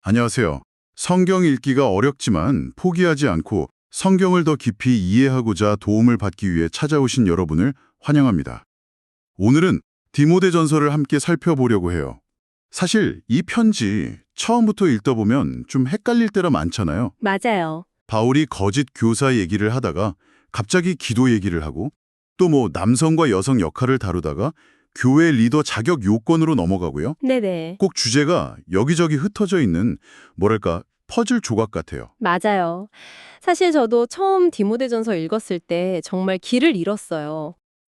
안녕하세요. 성경 읽기가 어렵지만 포기하지 않고 성경을 더 깊이 이해하고자 도움을 받기 위해 찾아오신 여러분을 환영합니다. 오늘은 디모데전서를 함께 살펴보려고 해요. 사실 이 편지 처음부터 읽다 보면 좀 헷갈릴 때가 많잖아요. 맞아요. 바울이 거짓 교사 얘기를 하다가 갑자기 기도 얘기를 하고 또 남성과 여성 역할을 다루다가 교회 리더 자격 요건으로 넘어가고요. 네네. 꼭 주제가 여기저기 흩어져 있는 뭐랄까 퍼즐 조각 같아요. 맞아요. 사실 저도 처음 디모데전서 읽었을 때 정말 길을 잃었어요.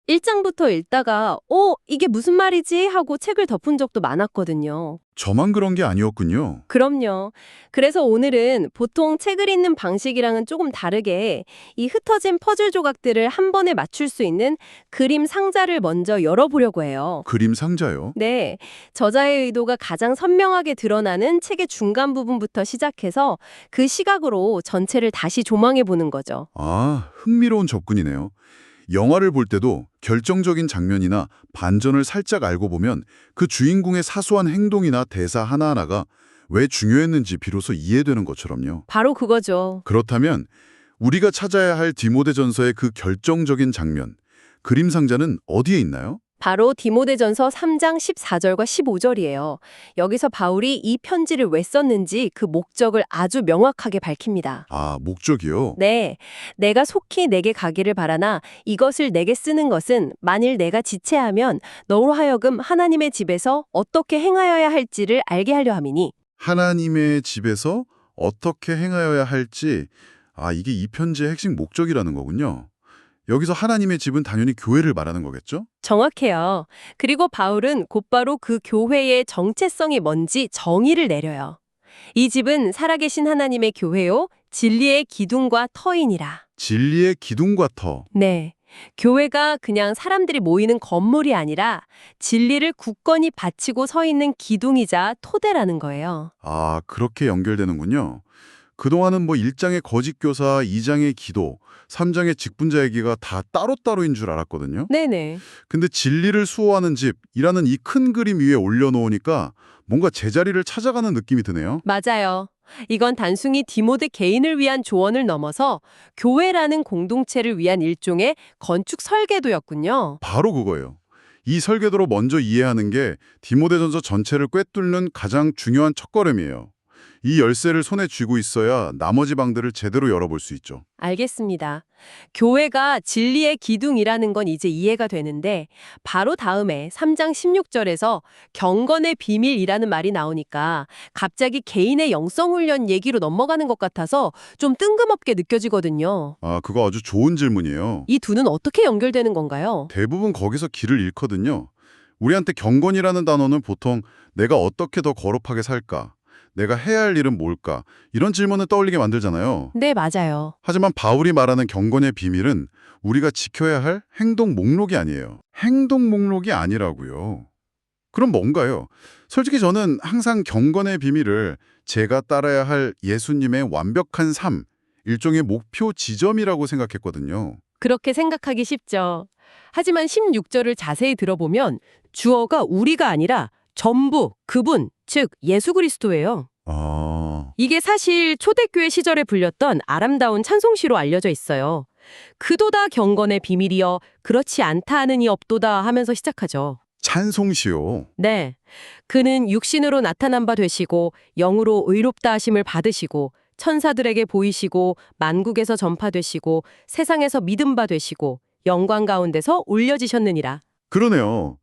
1장부터 읽다가 이게 무슨 말이지? 하고 책을 덮은 적도 많았거든요. 저만 그런 게 아니었군요. 그럼요. 그래서 오늘은 보통 책을 읽는 방식이랑은 조금 다르게 이 흩어진 퍼즐 조각들을 한 번에 맞출 수 있는 그림 상자를 먼저 열어보려고 해요. 그림 상자요? 네, 저자의 의도가 가장 선명하게 드러나는 책의 중간 부분부터 시작해서 그 시각으로 전체를 다시 조망해 보는 거죠. 아, 흥미로운 접근이네요. 영화를 볼 때도 결정적인 장면이나 반전을 살짝 알고 보면 그 주인공의 사소한 행동이나 대사 하나하나가 왜 중요했는지 비로소 이해되는 것처럼요. 바로 그거죠. 그렇다면 우리가 찾아야 할 디모데전서의 그 결정적인 장면, 그림 상자는 어디에 있나요? 바로 디모데전서 3장 14절과 15절이에요. 여기서 바울이 이 편지를 왜 썼는지 그 목적을 아주 명확하게 밝힙니다. 아, 목적이요? 네, 내가 속히 내게 가기를 바라나 이것을 내게 쓰는 것은 만일 내가 지체하면 너로 하여금 하나님의 집에서 어떻게 행하여야 할지를 알게 하려 함이니. 하나님의 집에서 어떻게 행하여야 할지, 이게 이 편지의 핵심 목적이라는 거군요. 여기서 하나님의 집은 당연히 교회를 말하는 거겠죠? 정확해요. 그리고 바울은 곧바로 그 교회의 정체성이 뭔지 정의를 내려요. 이 집은 살아계신 하나님의 교회요, 진리의 기둥과 터이니라. 진리의 기둥과 터. 네. 교회가 그냥 사람들이 모이는 건물이 아니라 진리를 굳건히 바치고 서 있는 기둥이자 토대라는 거예요. 아, 그렇게 연결되는군요. 그동안은 1장의 거짓 교사, 2장의 기도, 3장의 직분자 얘기가 다 따로따로인 줄 알았거든요. 네네. 근데 진리를 수호하는 집이라는 이 큰 그림 위에 올려놓으니까 뭔가 제자리를 찾아가는 느낌이 드네요. 맞아요. 이건 단순히 디모데 개인을 위한 조언을 넘어서 교회라는 공동체를 위한 일종의 건축 설계도였군요. 바로 그거예요. 이 설계도로 먼저 이해하는 게 디모데전서 전체를 꿰뚫는 가장 중요한 첫걸음이에요. 이 열쇠를 손에 쥐고 있어야 나머지 방들을 제대로 열어볼 수 있죠. 알겠습니다. 교회가 진리의 기둥이라는 건 이제 이해가 되는데 바로 다음에 3장 16절에서 경건의 비밀이라는 말이 나오니까 갑자기 개인의 영성훈련 얘기로 넘어가는 것 같아서 좀 뜬금없게 느껴지거든요. 아, 그거 아주 좋은 질문이에요. 이 두는 어떻게 연결되는 건가요? 대부분 거기서 길을 잃거든요. 우리한테 경건이라는 단어는 보통 내가 어떻게 더 거룩하게 살까? 내가 해야 할 일은 뭘까? 이런 질문을 떠올리게 만들잖아요. 네, 맞아요. 하지만 바울이 말하는 경건의 비밀은 우리가 지켜야 할 행동 목록이 아니에요. 행동 목록이 아니라고요. 그럼 뭔가요? 솔직히 저는 항상 경건의 비밀을 제가 따라야 할 예수님의 완벽한 삶, 일종의 목표 지점이라고 생각했거든요. 그렇게 생각하기 쉽죠. 하지만 16절을 자세히 들어보면 주어가 우리가 아니라 전부, 그분, 즉 예수 그리스도예요. 아, 이게 사실 초대교회 시절에 불렸던 아름다운 찬송시로 알려져 있어요. 그도다 경건의 비밀이여 그렇지 않다 하는 이 없도다 하면서 시작하죠. 찬송시요. 네, 그는 육신으로 나타난 바 되시고 영으로 의롭다 하심을 받으시고 천사들에게 보이시고 만국에서 전파되시고 세상에서 믿음 바 되시고 영광 가운데서 올려지셨느니라. 그러네요.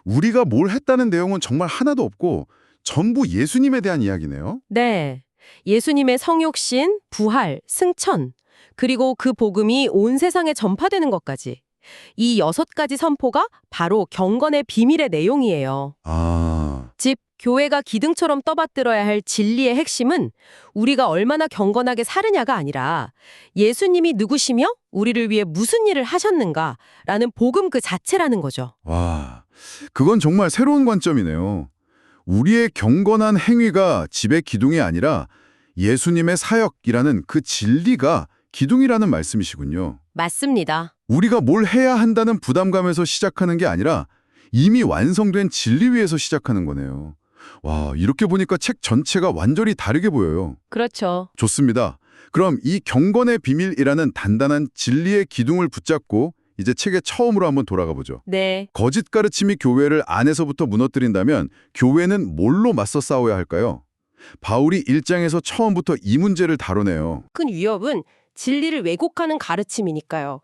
우리가 뭘 했다는 내용은 정말 하나도 없고 전부 예수님에 대한 이야기네요. 네, 예수님의 성육신, 부활, 승천, 그리고 그 복음이 온 세상에 전파되는 것까지. 이 6가지 선포가 바로 경건의 비밀의 내용이에요. 아, 즉, 교회가 기둥처럼 떠받들어야 할 진리의 핵심은 우리가 얼마나 경건하게 사느냐가 아니라 예수님이 누구시며 우리를 위해 무슨 일을 하셨는가라는 복음 그 자체라는 거죠. 와, 그건 정말 새로운 관점이네요. 우리의 경건한 행위가 집의 기둥이 아니라 예수님의 사역이라는 그 진리가 기둥이라는 말씀이시군요. 맞습니다. 우리가 뭘 해야 한다는 부담감에서 시작하는 게 아니라 이미 완성된 진리 위에서 시작하는 거네요. 와, 이렇게 보니까 책 전체가 완전히 다르게 보여요. 그렇죠. 좋습니다. 그럼 이 경건의 비밀이라는 단단한 진리의 기둥을 붙잡고 이제 책의 처음으로 한번 돌아가 보죠. 네. 거짓 가르침이 교회를 안에서부터 무너뜨린다면 교회는 뭘로 맞서 싸워야 할까요? 바울이 1장에서 처음부터 이 문제를 다루네요. 큰 위협은 진리를 왜곡하는 가르침이니까요.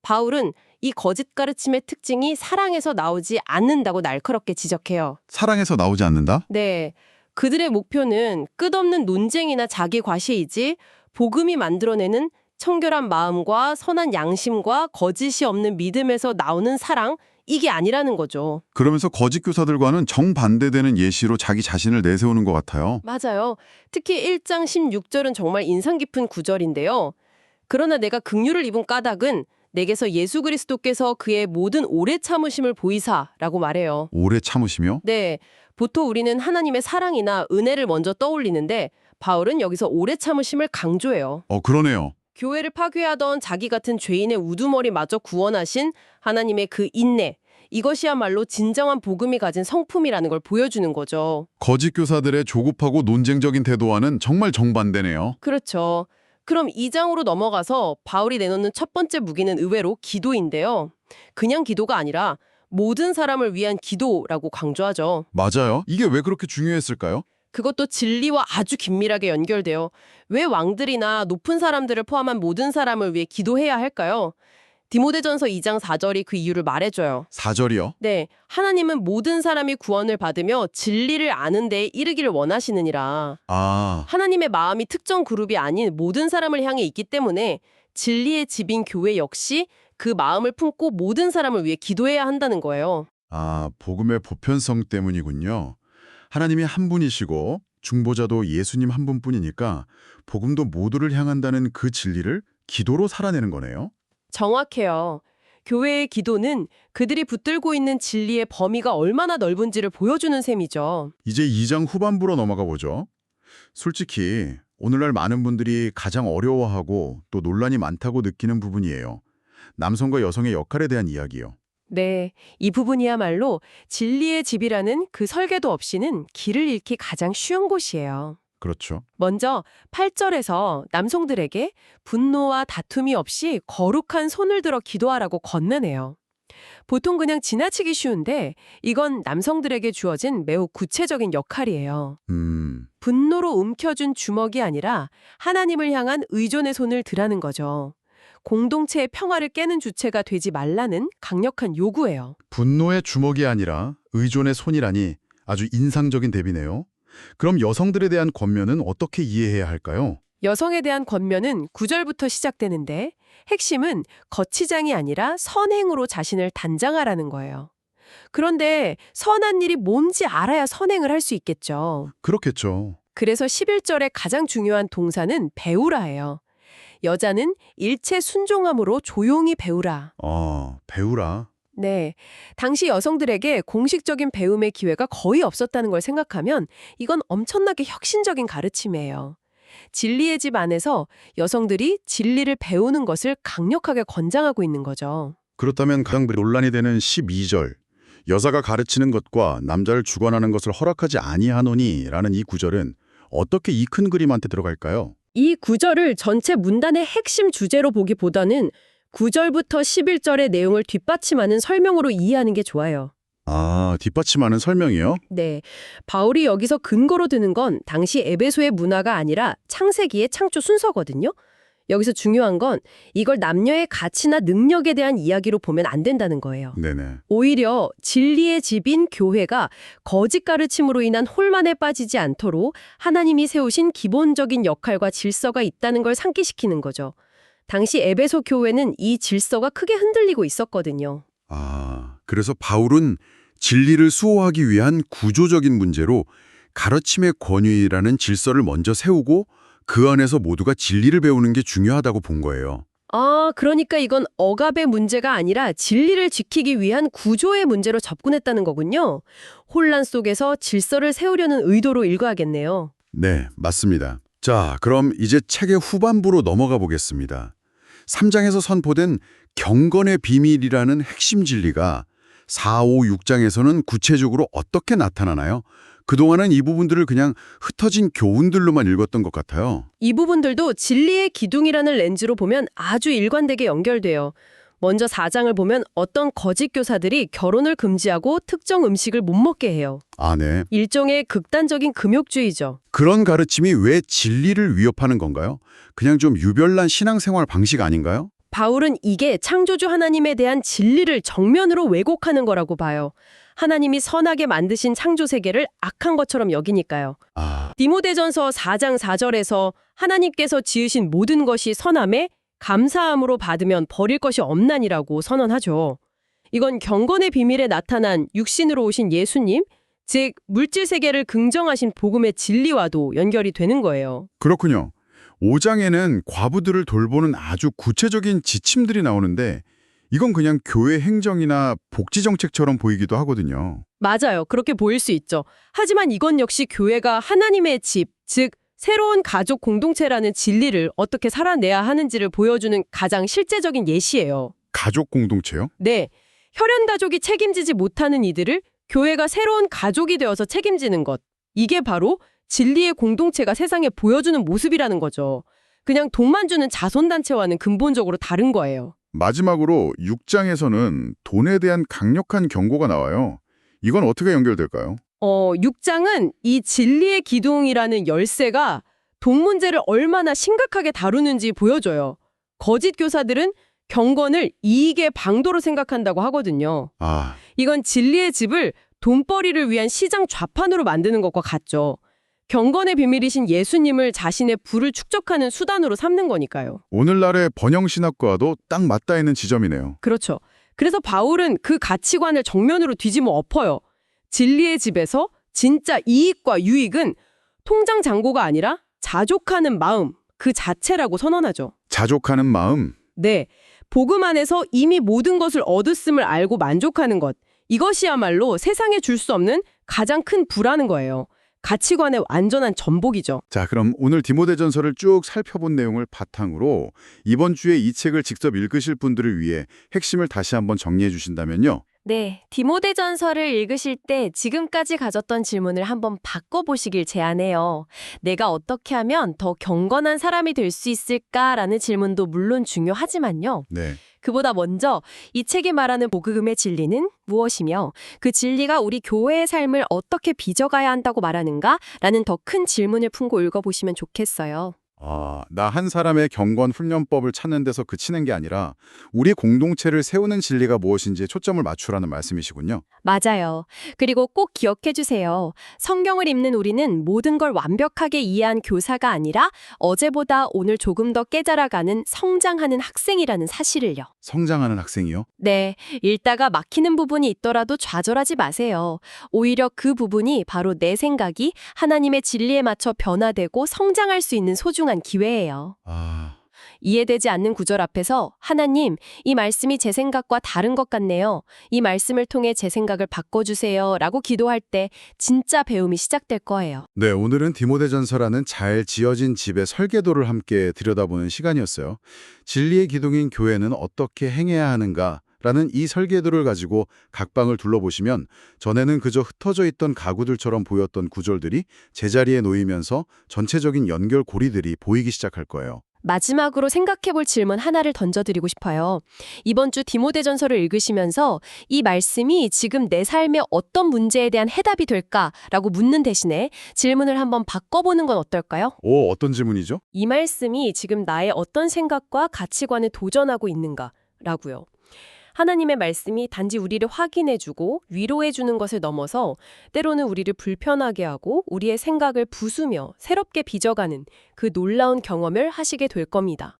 바울은 이 거짓 가르침의 특징이 사랑에서 나오지 않는다고 날카롭게 지적해요. 사랑에서 나오지 않는다? 네. 그들의 목표는 끝없는 논쟁이나 자기 과시이지 복음이 만들어내는 청결한 마음과 선한 양심과 거짓이 없는 믿음에서 나오는 사랑, 이게 아니라는 거죠. 그러면서 거짓 교사들과는 정반대되는 예시로 자기 자신을 내세우는 것 같아요. 맞아요. 특히 1장 16절은 정말 인상 깊은 구절인데요. 그러나 내가 긍휼을 입은 까닭은 내게서 예수 그리스도께서 그의 모든 오래 참으심을 보이사라고 말해요. 오래 참으시며? 네, 보통 우리는 하나님의 사랑이나 은혜를 먼저 떠올리는데 바울은 여기서 오래 참으심을 강조해요. 그러네요. 교회를 파괴하던 자기 같은 죄인의 우두머리마저 구원하신 하나님의 그 인내, 이것이야말로 진정한 복음이 가진 성품이라는 걸 보여주는 거죠. 거짓 교사들의 조급하고 논쟁적인 태도와는 정말 정반대네요. 그렇죠. 그럼 2장으로 넘어가서 바울이 내놓는 첫 번째 무기는 의외로 기도인데요. 그냥 기도가 아니라 모든 사람을 위한 기도라고 강조하죠. 맞아요. 이게 왜 그렇게 중요했을까요? 그것도 진리와 아주 긴밀하게 연결돼요. 왜 왕들이나 높은 사람들을 포함한 모든 사람을 위해 기도해야 할까요? 디모데전서 2장 4절이 그 이유를 말해줘요. 4절이요? 네, 하나님은 모든 사람이 구원을 받으며 진리를 아는 데에 이르기를 원하시느니라. 아, 하나님의 마음이 특정 그룹이 아닌 모든 사람을 향해 있기 때문에 진리의 집인 교회 역시 그 마음을 품고 모든 사람을 위해 기도해야 한다는 거예요. 복음의 보편성 때문이군요. 하나님이 한 분이시고 중보자도 예수님 한 분뿐이니까 복음도 모두를 향한다는 그 진리를 기도로 살아내는 거네요. 정확해요. 교회의 기도는 그들이 붙들고 있는 진리의 범위가 얼마나 넓은지를 보여주는 셈이죠. 이제 2장 후반부로 넘어가 보죠. 솔직히 오늘날 많은 분들이 가장 어려워하고 또 논란이 많다고 느끼는 부분이에요. 남성과 여성의 역할에 대한 이야기요. 네, 이 부분이야말로 진리의 집이라는 그 설계도 없이는 길을 잃기 가장 쉬운 곳이에요. 그렇죠. 먼저 8절에서 남성들에게 분노와 다툼이 없이 거룩한 손을 들어 기도하라고 건면해요. 보통 그냥 지나치기 쉬운데 이건 남성들에게 주어진 매우 구체적인 역할이에요. 분노로 움켜쥔 주먹이 아니라 하나님을 향한 의존의 손을 드라는 거죠. 공동체의 평화를 깨는 주체가 되지 말라는 강력한 요구예요. 분노의 주먹이 아니라 의존의 손이라니 아주 인상적인 대비네요. 그럼 여성들에 대한 권면은 어떻게 이해해야 할까요? 여성에 대한 권면은 9절부터 시작되는데 핵심은 거치장이 아니라 선행으로 자신을 단장하라는 거예요. 그런데 선한 일이 뭔지 알아야 선행을 할 수 있겠죠. 그렇겠죠. 그래서 11절의 가장 중요한 동사는 배우라예요. 여자는 일체 순종함으로 조용히 배우라. 배우라. 네, 당시 여성들에게 공식적인 배움의 기회가 거의 없었다는 걸 생각하면 이건 엄청나게 혁신적인 가르침이에요. 진리의 집 안에서 여성들이 진리를 배우는 것을 강력하게 권장하고 있는 거죠. 그렇다면 가장 논란이 되는 12절. 여자가 가르치는 것과 남자를 주관하는 것을 허락하지 아니하노니라는 이 구절은 어떻게 이 큰 그림한테 들어갈까요? 이 구절을 전체 문단의 핵심 주제로 보기보다는 9절부터 11절의 내용을 뒷받침하는 설명으로 이해하는 게 좋아요. 뒷받침하는 설명이요? 네, 바울이 여기서 근거로 드는 건 당시 에베소의 문화가 아니라 창세기의 창조 순서거든요. 여기서 중요한 건 이걸 남녀의 가치나 능력에 대한 이야기로 보면 안 된다는 거예요. 네네. 오히려 진리의 집인 교회가 거짓 가르침으로 인한 혼란에 빠지지 않도록 하나님이 세우신 기본적인 역할과 질서가 있다는 걸 상기시키는 거죠. 당시 에베소 교회는 이 질서가 크게 흔들리고 있었거든요. 그래서 바울은 진리를 수호하기 위한 구조적인 문제로 가르침의 권위라는 질서를 먼저 세우고 그 안에서 모두가 진리를 배우는 게 중요하다고 본 거예요. 그러니까 이건 억압의 문제가 아니라 진리를 지키기 위한 구조의 문제로 접근했다는 거군요. 혼란 속에서 질서를 세우려는 의도로 읽어야겠네요. 네, 맞습니다. 자, 그럼 이제 책의 후반부로 넘어가 보겠습니다. 3장에서 선포된 경건의 비밀이라는 핵심 진리가 4, 5, 6장에서는 구체적으로 어떻게 나타나나요? 그동안은 이 부분들을 그냥 흩어진 교훈들로만 읽었던 것 같아요. 이 부분들도 진리의 기둥이라는 렌즈로 보면 아주 일관되게 연결돼요. 먼저 4장을 보면 어떤 거짓 교사들이 결혼을 금지하고 특정 음식을 못 먹게 해요. 아, 네. 일종의 극단적인 금욕주의죠. 그런 가르침이 왜 진리를 위협하는 건가요? 그냥 좀 유별난 신앙생활 방식 아닌가요? 바울은 이게 창조주 하나님에 대한 진리를 정면으로 왜곡하는 거라고 봐요. 하나님이 선하게 만드신 창조 세계를 악한 것처럼 여기니까요. 아, 디모데전서 4장 4절에서 하나님께서 지으신 모든 것이 선함에 감사함으로 받으면 버릴 것이 없나니라고 선언하죠. 이건 경건의 비밀에 나타난 육신으로 오신 예수님, 즉 물질 세계를 긍정하신 복음의 진리와도 연결이 되는 거예요. 그렇군요. 5장에는 과부들을 돌보는 아주 구체적인 지침들이 나오는데 이건 그냥 교회 행정이나 복지 정책처럼 보이기도 하거든요. 맞아요. 그렇게 보일 수 있죠. 하지만 이건 역시 교회가 하나님의 집, 즉 새로운 가족 공동체라는 진리를 어떻게 살아내야 하는지를 보여주는 가장 실제적인 예시예요. 가족 공동체요? 네, 혈연 가족이 책임지지 못하는 이들을 교회가 새로운 가족이 되어서 책임지는 것. 이게 바로 진리의 공동체가 세상에 보여주는 모습이라는 거죠. 그냥 돈만 주는 자선단체와는 근본적으로 다른 거예요. 마지막으로 6장에서는 돈에 대한 강력한 경고가 나와요. 이건 어떻게 연결될까요? 6장은 이 진리의 기둥이라는 열쇠가 돈 문제를 얼마나 심각하게 다루는지 보여줘요. 거짓 교사들은 경건을 이익의 방도로 생각한다고 하거든요. 아, 이건 진리의 집을 돈벌이를 위한 시장 좌판으로 만드는 것과 같죠. 경건의 비밀이신 예수님을 자신의 부를 축적하는 수단으로 삼는 거니까요. 오늘날의 번영신학과도 딱 맞닿아 있는 지점이네요. 그렇죠. 그래서 바울은 그 가치관을 정면으로 뒤집어 엎어요. 진리의 집에서 진짜 이익과 유익은 통장 잔고가 아니라 자족하는 마음 그 자체라고 선언하죠. 자족하는 마음. 네, 복음 안에서 이미 모든 것을 얻었음을 알고 만족하는 것. 이것이야말로 세상에 줄 수 없는 가장 큰 부라는 거예요. 가치관의 완전한 전복이죠. 자, 그럼 오늘 디모데전서를 쭉 살펴본 내용을 바탕으로 이번 주에 이 책을 직접 읽으실 분들을 위해 핵심을 다시 한번 정리해 주신다면요. 네, 디모데전서를 읽으실 때 지금까지 가졌던 질문을 한번 바꿔보시길 제안해요. 내가 어떻게 하면 더 경건한 사람이 될 수 있을까라는 질문도 물론 중요하지만요. 네. 그보다 먼저 이 책이 말하는 복음의 진리는 무엇이며 그 진리가 우리 교회의 삶을 어떻게 빚어가야 한다고 말하는가라는 더 큰 질문을 품고 읽어보시면 좋겠어요. 아, 나 한 사람의 경건 훈련법을 찾는 데서 그치는 게 아니라 우리 공동체를 세우는 진리가 무엇인지에 초점을 맞추라는 말씀이시군요. 맞아요. 그리고 꼭 기억해 주세요. 성경을 읽는 우리는 모든 걸 완벽하게 이해한 교사가 아니라 어제보다 오늘 조금 더 깨달아가는 성장하는 학생이라는 사실을요. 성장하는 학생이요? 네, 읽다가 막히는 부분이 있더라도 좌절하지 마세요. 오히려 그 부분이 바로 내 생각이 하나님의 진리에 맞춰 변화되고 성장할 수 있는 소중한 기회예요. 아, 이해되지 않는 구절 앞에서 하나님, 이 말씀이 제 생각과 다른 것 같네요. 이 말씀을 통해 제 생각을 바꿔주세요. 라고 기도할 때 진짜 배움이 시작될 거예요. 네, 오늘은 디모데전서라는 잘 지어진 집의 설계도를 함께 들여다보는 시간이었어요. 진리의 기둥인 교회는 어떻게 행해야 하는가? 라는 이 설계도를 가지고 각 방을 둘러보시면 전에는 그저 흩어져 있던 가구들처럼 보였던 구절들이 제자리에 놓이면서 전체적인 연결고리들이 보이기 시작할 거예요. 마지막으로 생각해볼 질문 하나를 던져드리고 싶어요. 이번 주 디모데전서를 읽으시면서 이 말씀이 지금 내 삶의 어떤 문제에 대한 해답이 될까라고 묻는 대신에 질문을 한번 바꿔보는 건 어떨까요? 오, 어떤 질문이죠? 이 말씀이 지금 나의 어떤 생각과 가치관에 도전하고 있는가라고요. 하나님의 말씀이 단지 우리를 확인해주고 위로해주는 것을 넘어서 때로는 우리를 불편하게 하고 우리의 생각을 부수며 새롭게 빚어가는 그 놀라운 경험을 하시게 될 겁니다.